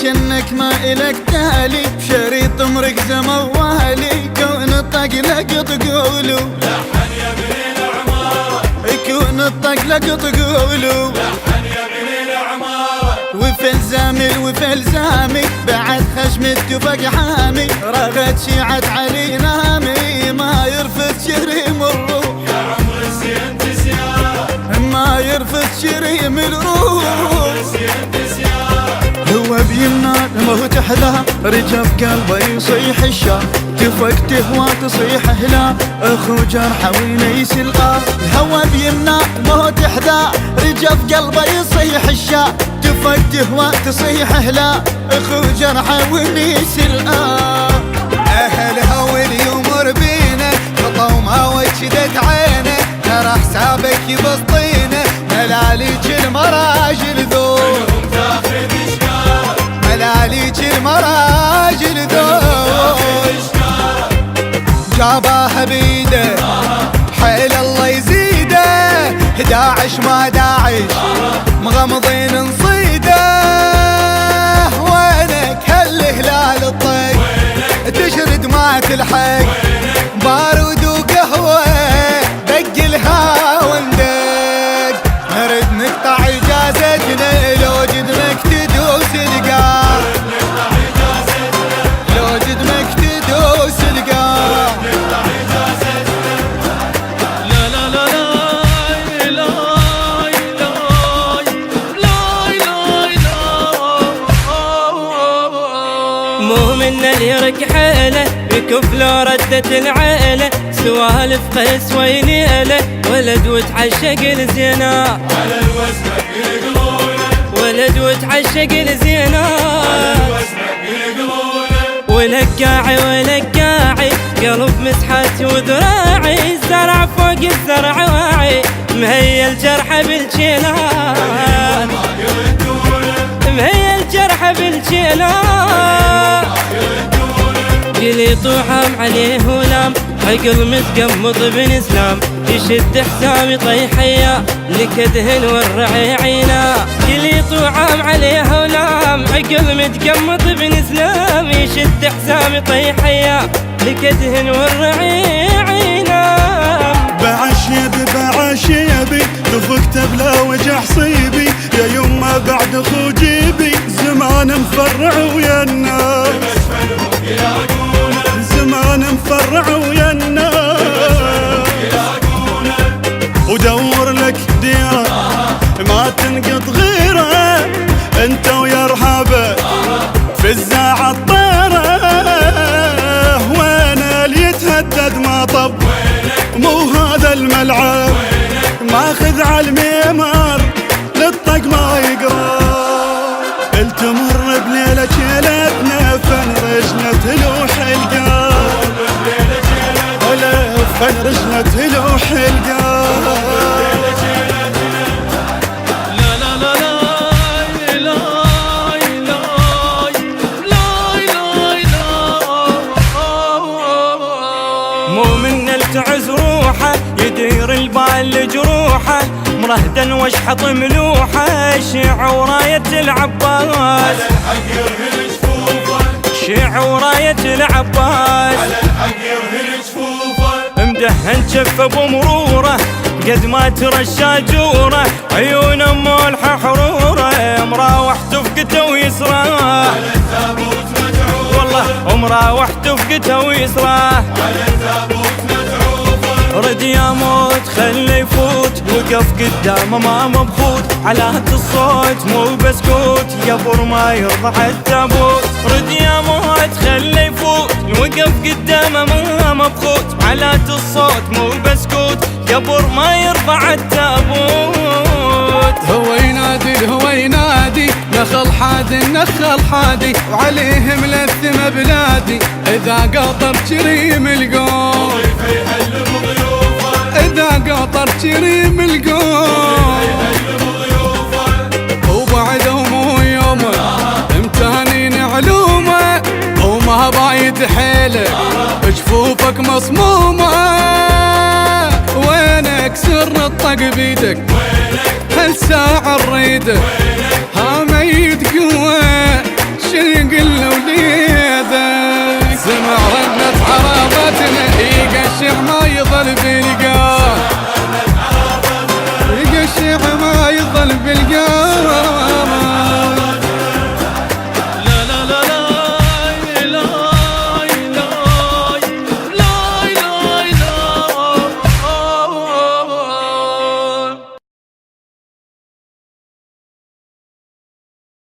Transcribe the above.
وكنك ما إلك تالي بشريط مركز موالي كون الطق لقط قولو لحن يا ابن العمارة يكون الطق لقط قولو لحن يا ابن العمارة وفي الزامي وفي الزامي بعد خشمتك فوق حامي رغت شيعة علي نامي ما يرفض شريم الروح يا عمر الزين تسيارة ما يرفض شريم الروح هو بيمنع الموت حذا رجف قلبه يصيح الشا تفك تهوى تصيح هلا اخو جرحه وينيس الآه الهوى بيمنع الموت حذا رجف قلبه يصيح الشا تفك تهوى تصيح هلا اخو جرحه وينيس الآه اهل هول يمر بينا خطا وما وجدت عينه ترى حسابك يبسطينه ملاليك المراجل ذول ملاليك المراجل ذول جاباها بيده حيل الله يزيده 11 ما داعش مغمضين نصيده وينك هالهلال الطيب تشرد ما تلحق بارود وقهوه دق الهوا وندق نرد نقطع اجازتنا لو جدنك تدوس القاع لو جدنك تدوس القاع لا لا لا لا لا مو من اللي يرك حيله بكف لو ردت العيله سوالف قيس وينيله ولد وتعشق الزينة على الوزن يقلونه ولد وتعشق الزينة على الوزن يقلونه ولقاعي ولقاعي قلب مسحتي وذراعي الزرع فوق الزرع واعي مهي الجرح بالجيلان مهي الجرح بالجيلان قلي طوحام عليه ولام عقل متقمط بن اسلام يشد حسامي طيحيا لكدهن والرعي عينا قلي طوحام عليه ولام عقل متقمط بن اسلام يشد حسامي طيحيا لكدهن والرعي عينا بعشيبي دفقت بلا وجع صيبي يا يما بعد اخو جيبي زمان مفرع ويا الناس زمان مفرع ويا الناس ودور لك ديار ما تنقط غيره انت ويا رحابه في الزاعة الطيره وين اللي يتهدد ما طب مو هذا الملعب ماخذ عالميمار للطق ما يقرا التمر بليلة شيلتنا فنرجنا تلوح القار فنرجنا تلوح القار مو من التعز روحه يدير البال لجروحه مرهدا واشحط ملوحه شيع وراية العباس على الحق يرهن جفوفه شيع وراية العباس على الحق يرهن جفوفه مدهن شفه بمروره قد ما ترشى جوره عيونه مولحه حروره مراوح تفقته ويسراه على التابوت مدعوفه والله مراوح تفقته ويسراه على التابوت مدعوفه رد يا موت خلي يفوت وقف قدامه ما مبخوت علات الصوت مو بسكوت يبر ما يرفع التابوت رد يا موت خلي يفوت وقف قدامه ما مبخوت علات الصوت مو بسكوت يبر ما يرفع التابوت هو ينادي نخل حادي النخل حادي وعليه ملثم بلادي اذا قطر كريم القوم إذا قطر كريم القوم وبعدهم يومه امتهنين علومه وما بايد حيله جفوفك مصمومه وينك سر الطق بيدك هالساعة نريده